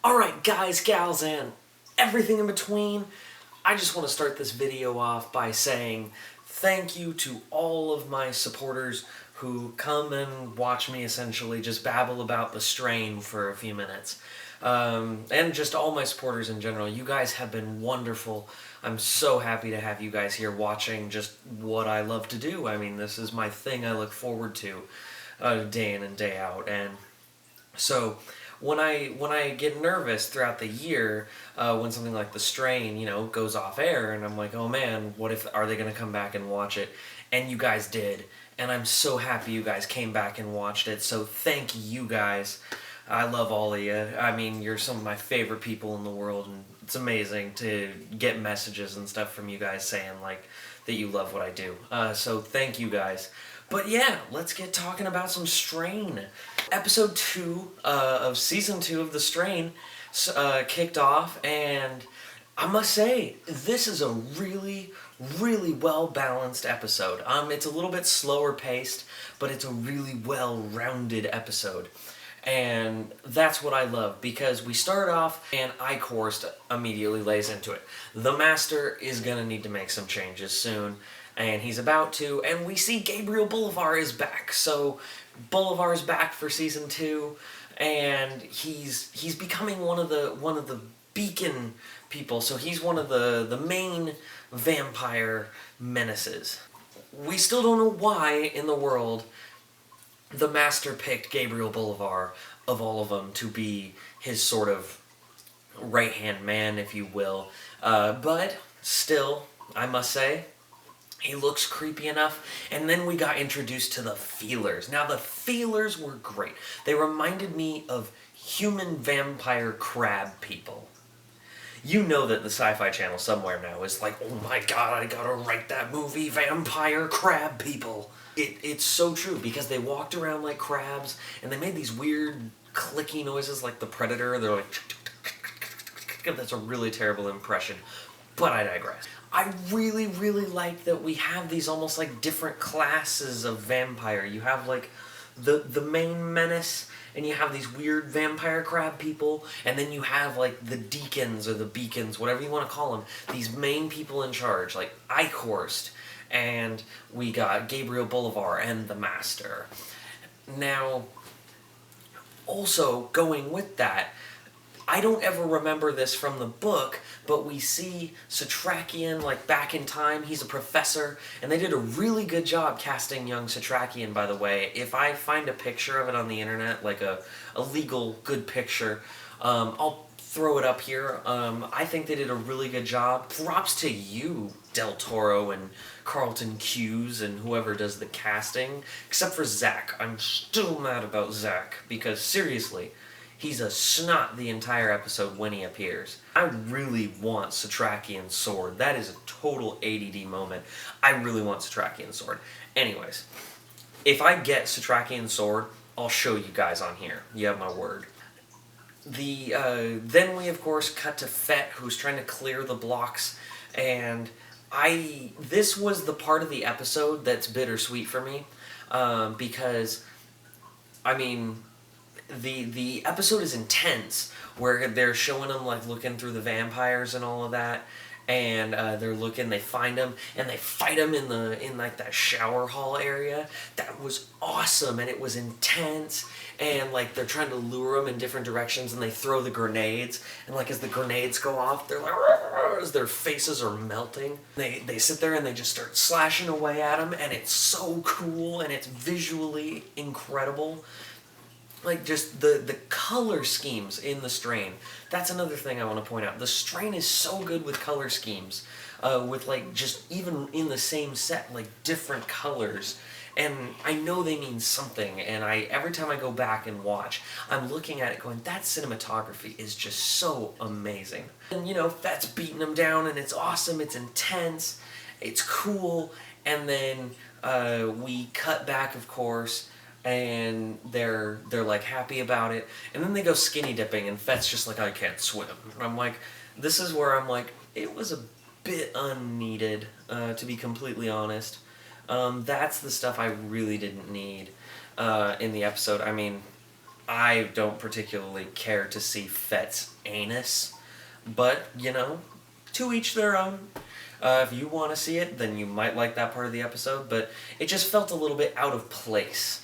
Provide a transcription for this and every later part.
Alright guys, gals, and everything in between, I just want to start this video off by saying thank you to all of my supporters who come and watch me essentially just babble about the strain for a few minutes. And just all my supporters in general. You guys have been wonderful. I'm so happy to have you guys here watching just what I love to do. I mean, this is my thing I look forward to day in and day out. And so when I get nervous throughout the year, when something like The Strain, goes off air, and I'm like, oh man, what if are they gonna come back and watch it? And you guys did, and I'm so happy you guys came back and watched it. So thank you guys. I love all of you. I mean, you're some of my favorite people in the world, and it's amazing to get messages and stuff from you guys saying like that you love what I do. So thank you guys. But yeah, let's get talking about some Strain. Episode 2 of Season 2 of The Strain kicked off, and I must say, this is a really, really well-balanced episode. It's a little bit slower paced, but it's a really well-rounded episode. And that's what I love, because we start off and Eichhorst immediately lays into it. The Master is going to need to make some changes soon, and he's about to, and we see Gabriel Bolivar is back. So Bolivar is back for season 2, and he's becoming one of the beacon people. So he's one of the main vampire menaces. We still don't know why in the world the Master picked Gabriel Bolivar, of all of them, to be his sort of right-hand man, if you will. But still, I must say, he looks creepy enough. And then we got introduced to the Feelers. Now, the Feelers were great. They reminded me of human vampire crab people. You know that the Sci-Fi Channel somewhere now is like, oh my god, I gotta write that movie, Vampire Crab People. It's so true, because they walked around like crabs, and they made these weird clicky noises like the Predator. They're like... That's a really terrible impression, but I digress. I really, really like that we have these almost like different classes of vampire. You have like the main menace, and you have these weird vampire crab people, and then you have like the deacons or the beacons, whatever you want to call them, these main people in charge, like Eichhorst, and we got Gabriel Bolivar and the Master. Now, also going with that, I don't ever remember this from the book, but we see Satrakian, like, back in time. He's a professor, and they did a really good job casting young Satrakian, by the way. If I find a picture of it on the internet, like a legal good picture, I'll throw it up here. I think they did a really good job. Props to you, Del Toro and Carlton Cuse and whoever does the casting, except for Zach. I'm still mad about Zach, because seriously, he's a snot the entire episode when he appears. I really want Satrakian's sword. That is a total ADD moment. I really want Satrakian's sword. Anyways, if I get Satrakian's sword, I'll show you guys on here. You have my word. Then we, of course, cut to Fett, who's trying to clear the blocks, and this was the part of the episode that's bittersweet for me, because, I mean, the episode is intense, where they're showing them like looking through the vampires and all of that, and they're looking, they find them, and they fight them in like that shower hall area. That was awesome, and it was intense, and like they're trying to lure them in different directions, and they throw the grenades, and like as the grenades go off, they're like, as their faces are melting, they sit there and they just start slashing away at them, and it's so cool, and it's visually incredible. Like, just the color schemes in The Strain. That's another thing I want to point out. The Strain is so good with color schemes. With, like, just even in the same set, like, different colors. And I know they mean something, and every time I go back and watch, I'm looking at it going, that cinematography is just so amazing. And, Fett's beating them down, and it's awesome, it's intense, it's cool, and then we cut back, of course, and they're like happy about it, and then they go skinny dipping, and Fett's just like, I can't swim. And I'm like, this is where I'm like, it was a bit unneeded, to be completely honest. That's the stuff I really didn't need in the episode. I mean, I don't particularly care to see Fett's anus, but, to each their own. If you want to see it, then you might like that part of the episode, but it just felt a little bit out of place.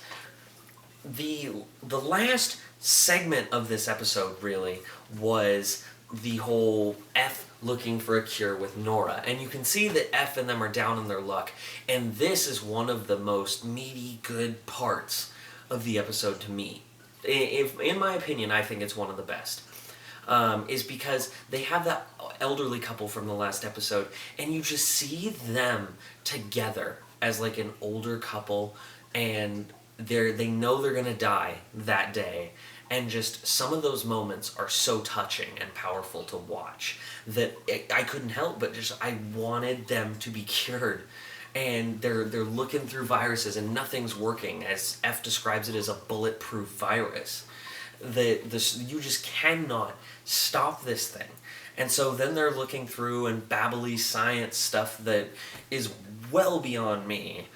The last segment of this episode, really, was the whole F looking for a cure with Nora. And you can see that F and them are down on their luck. And this is one of the most meaty, good parts of the episode to me. In my opinion, I think it's one of the best. Is because they have that elderly couple from the last episode, and you just see them together as like an older couple, and they know they're gonna die that day, and just some of those moments are so touching and powerful to watch that I couldn't help but just I wanted them to be cured. And they're looking through viruses and nothing's working, as F describes it as a bulletproof virus. You just cannot stop this thing. And so then they're looking through and babbly science stuff that is well beyond me.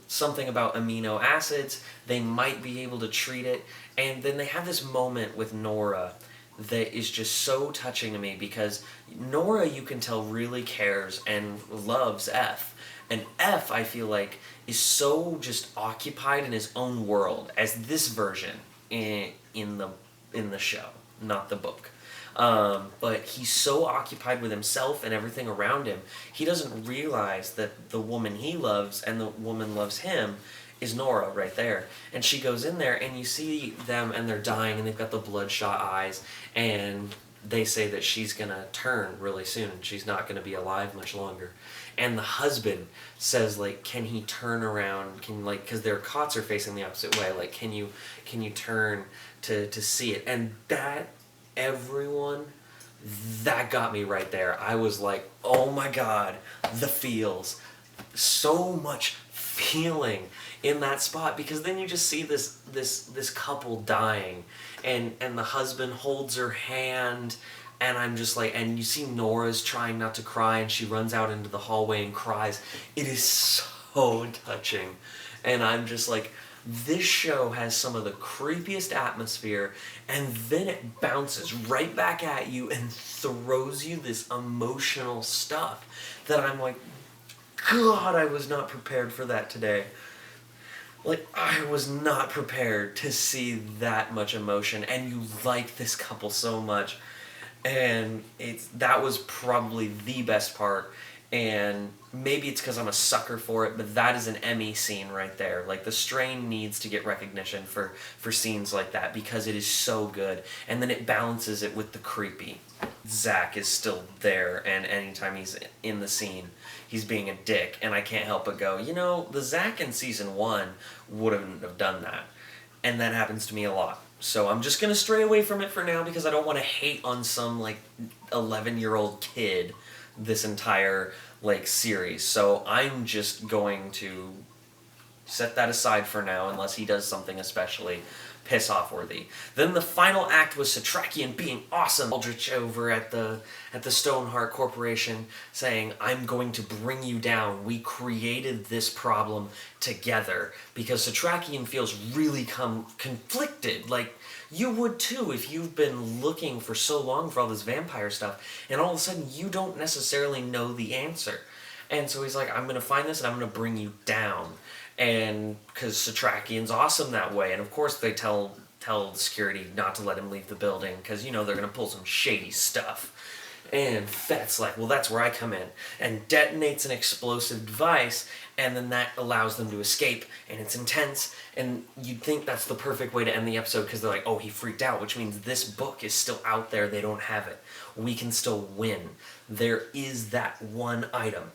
Something about amino acids, they might be able to treat it. And then they have this moment with Nora that is just so touching to me, because Nora, you can tell, really cares and loves F. And F, I feel like, is so just occupied in his own world, as this version in the show, not the book. But he's so occupied with himself and everything around him, he doesn't realize that the woman he loves and the woman loves him is Nora right there. And she goes in there, and you see them, and they're dying, and they've got the bloodshot eyes, and they say that she's gonna turn really soon, and she's not gonna be alive much longer. And the husband says, like, can he turn around, because their cots are facing the opposite way, like, can you turn to see it? And that got me right there. I was like, oh my god, the feels. So much feeling in that spot, because then you just see this couple dying, and the husband holds her hand, and I'm just like, and you see Nora's trying not to cry, and she runs out into the hallway and cries. It is so touching, and I'm just like, this show has some of the creepiest atmosphere, and then it bounces right back at you and throws you this emotional stuff that I'm like, God, I was not prepared for that today. Like, I was not prepared to see that much emotion, and you like this couple so much. And that was probably the best part, and maybe it's because I'm a sucker for it, but that is an Emmy scene right there. Like, The Strain needs to get recognition for scenes like that, because it is so good, and then it balances it with the creepy. Zach is still there, and anytime he's in the scene, he's being a dick, and I can't help but go, the Zach in season 1 wouldn't have done that, and that happens to me a lot. So I'm just going to stray away from it for now, because I don't want to hate on some, 11-year-old kid this entire, series. So I'm just going to set that aside for now, unless he does something especially piss-off-worthy. Then the final act was Satrakian being awesome. Aldrich over at the Stoneheart Corporation saying, I'm going to bring you down. We created this problem together. Because Satrakian feels really conflicted. Like, you would too if you've been looking for so long for all this vampire stuff, and all of a sudden you don't necessarily know the answer. And so he's like, I'm going to find this and I'm going to bring you down. And because Satrakian's awesome that way, and of course they tell the security not to let him leave the building, because they're going to pull some shady stuff. And Fett's like, well, that's where I come in, and detonates an explosive device, and then that allows them to escape, and it's intense, and you'd think that's the perfect way to end the episode, because they're like, oh, he freaked out, which means this book is still out there, they don't have it. We can still win. There is that one item.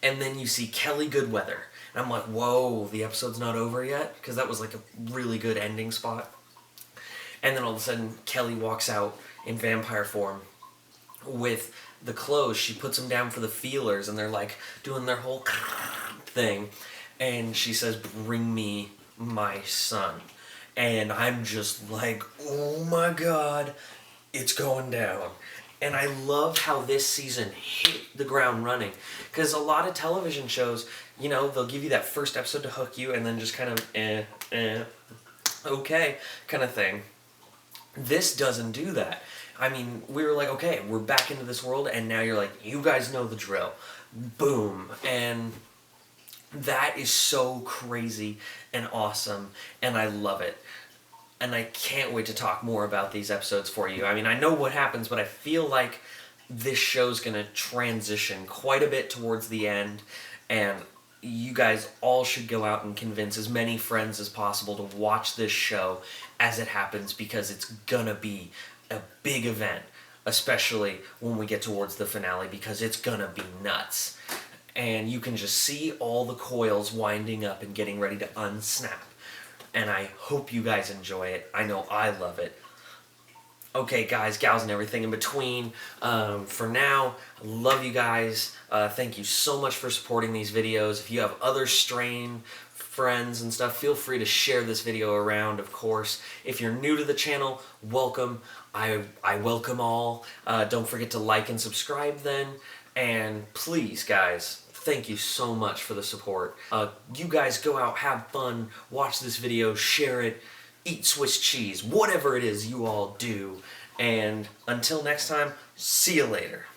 And then you see Kelly Goodweather. And I'm like, whoa, the episode's not over yet? Because that was like a really good ending spot. And then all of a sudden, Kelly walks out in vampire form with the clothes. She puts them down for the feelers, and they're like doing their whole thing. And she says, bring me my son. And I'm just like, oh my god, it's going down. And I love how this season hit the ground running. Because a lot of television shows, they'll give you that first episode to hook you, and then just kind of okay, kind of thing. This doesn't do that. I mean, we were like, okay, we're back into this world, and now you're like, you guys know the drill. Boom. And that is so crazy and awesome, and I love it. And I can't wait to talk more about these episodes for you. I mean, I know what happens, but I feel like this show's going to transition quite a bit towards the end, and you guys all should go out and convince as many friends as possible to watch this show as it happens, because it's going to be a big event, especially when we get towards the finale, because it's going to be nuts. And you can just see all the coils winding up and getting ready to unsnap. And I hope you guys enjoy it. I know I love it. Okay, guys, gals, and everything in between. For now, I love you guys. Thank you so much for supporting these videos. If you have other Strain friends and stuff, feel free to share this video around, of course. If you're new to the channel, welcome. I welcome all. Don't forget to like and subscribe then. And please, guys, thank you so much for the support. You guys go out, have fun, watch this video, share it, eat Swiss cheese, whatever it is you all do. And until next time, see you later.